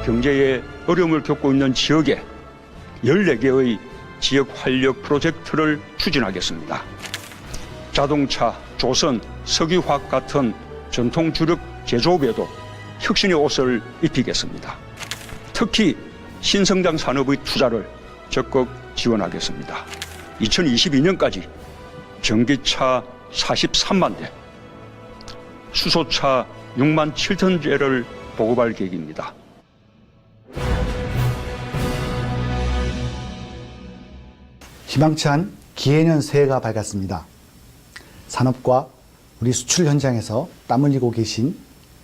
경제에 어려움을 겪고 있는 지역에 14개의 지역 활력 프로젝트를 추진하겠습니다. 자동차, 조선, 석유화학 같은 전통 주력 제조업에도 혁신의 옷을 입히겠습니다. 특히 신성장 산업의 투자를 적극 지원하겠습니다. 2022년까지 전기차 43만 대, 수소차 6만 7천 대를 보급할 계획입니다. 희망찬 기해년 새해가 밝았습니다. 산업과 우리 수출 현장에서 땀 흘리고 계신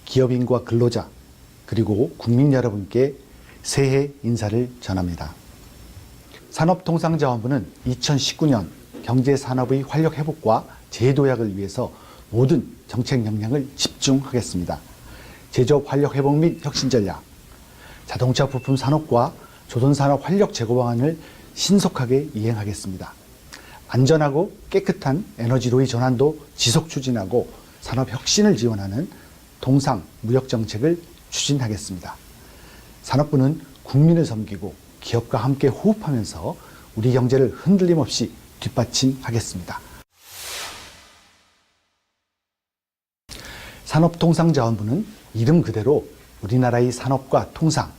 기업인과 근로자 그리고 국민 여러분께 새해 인사를 전합니다. 산업통상자원부는 2019년 경제산업의 활력 회복과 재도약을 위해서 모든 정책 역량을 집중하겠습니다. 제조업 활력 회복 및 혁신 전략, 자동차 부품 산업과 조선산업 활력 제고 방안을 신속하게 이행하겠습니다. 안전하고 깨끗한 에너지로의 전환도 지속 추진하고 산업 혁신을 지원하는 통상 무역 정책을 추진하겠습니다. 산업부는 국민을 섬기고 기업과 함께 호흡하면서 우리 경제를 흔들림 없이 뒷받침하겠습니다. 산업통상자원부는 이름 그대로 우리나라의 산업과 통상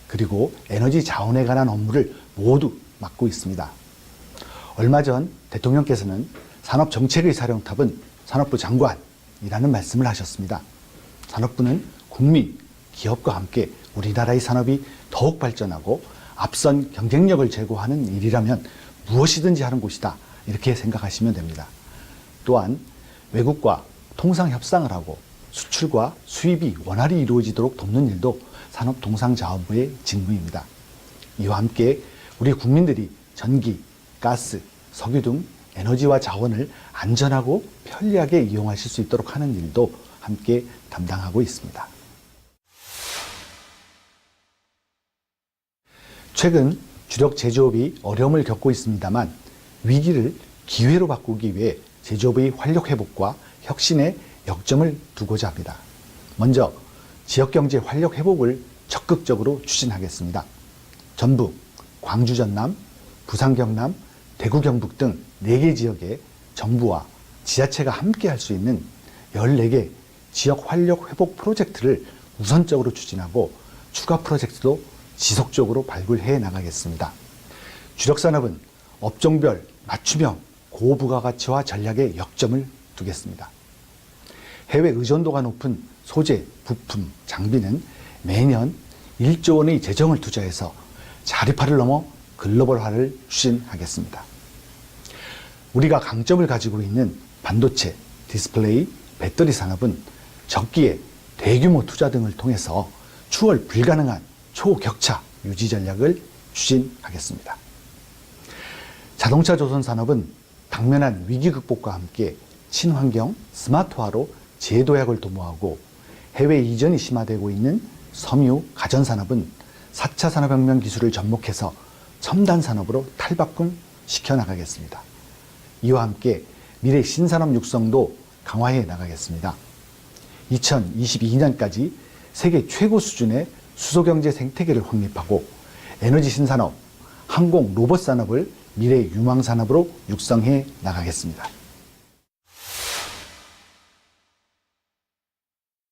그리고 에너지 자원에 관한 업무를 모두 맡고 있습니다. 얼마 전 대통령께서는 산업정책의 사령탑은 산업부 장관이라는 말씀을 하셨습니다. 산업부는 국민, 기업과 함께 우리나라의 산업이 더욱 발전하고 앞선 경쟁력을 제고하는 일이라면 무엇이든지 하는 곳이다. 이렇게 생각하시면 됩니다. 또한 외국과 통상 협상을 하고 수출과 수입이 원활히 이루어지도록 돕는 일도 산업통상자원부의 직무입니다. 이와 함께 우리 국민들이 전기, 가스, 석유 등 에너지와 자원을 안전하고 편리하게 이용하실 수 있도록 하는 일도 함께 담당하고 있습니다. 최근 주력 제조업이 어려움을 겪고 있습니다만 위기를 기회로 바꾸기 위해 제조업의 활력 회복과 혁신에 역점을 두고자 합니다. 먼저 지역경제 활력 회복을 적극적으로 추진하겠습니다. 전북, 광주 전남, 부산 경남, 대구 경북 등 4개 지역에 정부와 지자체가 함께 할 수 있는 14개 지역 활력 회복 프로젝트를 우선적으로 추진하고 추가 프로젝트도 지속적으로 발굴해 나가겠습니다. 주력산업은 업종별 맞춤형 고부가가치화 전략에 역점을 두겠습니다. 해외 의존도가 높은 소재, 부품, 장비는 매년 1조 원의 재정을 투자해서 자립화를 넘어 글로벌화를 추진하겠습니다. 우리가 강점을 가지고 있는 반도체, 디스플레이, 배터리 산업은 적기에 대규모 투자 등을 통해서 추월 불가능한 초격차 유지 전략을 추진하겠습니다. 자동차 조선 산업은 당면한 위기 극복과 함께 친환경 스마트화로 재도약을 도모하고 해외 이전이 심화되고 있는 섬유 가전산업은 4차 산업혁명 기술을 접목해서 첨단 산업으로 탈바꿈 시켜나가겠습니다. 이와 함께 미래 신산업 육성도 강화해 나가겠습니다. 2022년까지 세계 최고 수준의 수소경제 생태계를 확립하고 에너지 신산업, 항공 로봇 산업을 미래 유망 산업으로 육성해 나가겠습니다.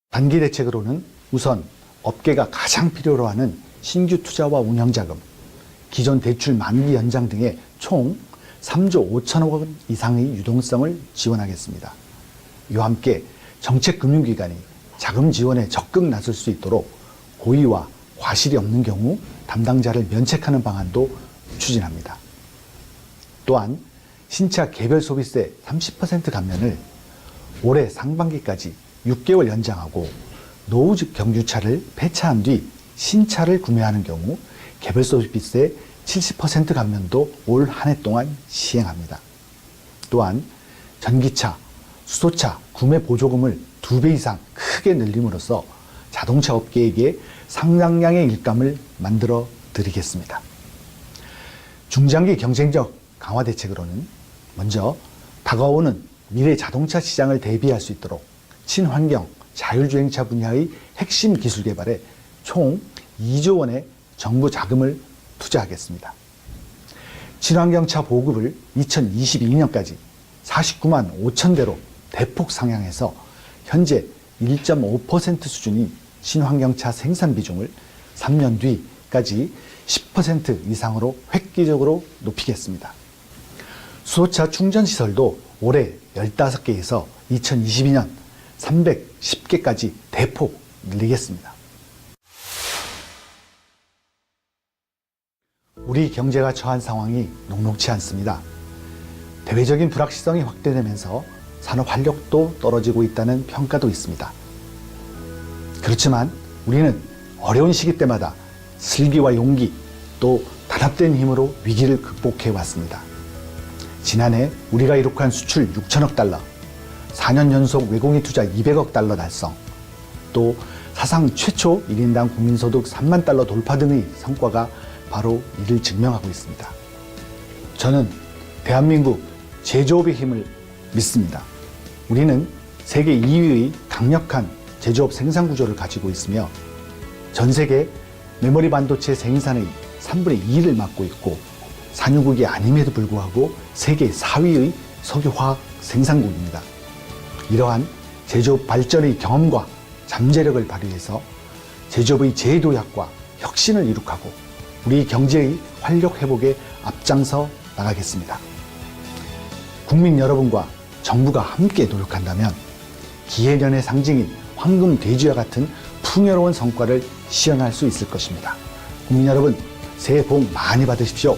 단기 대책으로는 우선 업계가 가장 필요로 하는 신규 투자와 운영자금, 기존 대출 만기 연장 등의 총 3조 5천억 원 이상의 유동성을 지원하겠습니다. 이와 함께 정책금융기관이 자금 지원에 적극 나설 수 있도록 고의와 과실이 없는 경우 담당자를 면책하는 방안도 추진합니다. 또한 신차 개별 소비세 30% 감면을 올해 상반기까지 6개월 연장하고 노후 경유차를 폐차한 뒤 신차를 구매하는 경우 개별 소비세 70% 감면도 올 한 해 동안 시행합니다. 또한 전기차, 수소차 구매 보조금을 2배 이상 크게 늘림으로써 자동차 업계에게 상당량의 일감을 만들어 드리겠습니다. 중장기 경쟁력 강화 대책으로는 먼저 다가오는 미래 자동차 시장을 대비할 수 있도록 친환경 자율주행차 분야의 핵심 기술 개발에 총 2조 원의 정부 자금을 투자하겠습니다. 친환경차 보급을 2022년까지 49만 5천 대로 대폭 상향해서 현재 1.5% 수준인 친환경차 생산 비중을 3년 뒤까지 10% 이상으로 획기적으로 높이겠습니다. 수소차 충전시설도 올해 15개에서 2022년 310개까지 대폭 늘리겠습니다. 우리 경제가 처한 상황이 녹록치 않습니다. 대외적인 불확실성이 확대되면서 산업 활력도 떨어지고 있다는 평가도 있습니다. 그렇지만 우리는 어려운 시기 때마다 슬기와 용기 또 단합된 힘으로 위기를 극복해 왔습니다. 지난해 우리가 이룩한 수출 6천억 달러, 4년 연속 외국인 투자 200억 달러 달성, 또 사상 최초 1인당 국민소득 3만 달러 돌파 등의 성과가 바로 이를 증명하고 있습니다. 저는 대한민국 제조업의 힘을 믿습니다. 우리는 세계 2위의 강력한 제조업 생산 구조를 가지고 있으며 전 세계 메모리 반도체 생산의 3분의 2를 맡고 있고 산유국이 아님에도 불구하고 세계 4위의 석유화학 생산국입니다. 이러한 제조업 발전의 경험과 잠재력을 발휘해서 제조업의 재도약과 혁신을 이룩하고 우리 경제의 활력 회복에 앞장서 나가겠습니다. 국민 여러분과 정부가 함께 노력한다면 기해년의 상징인 황금 돼지와 같은 풍요로운 성과를 시현할 수 있을 것입니다. 국민 여러분, 새해 복 많이 받으십시오.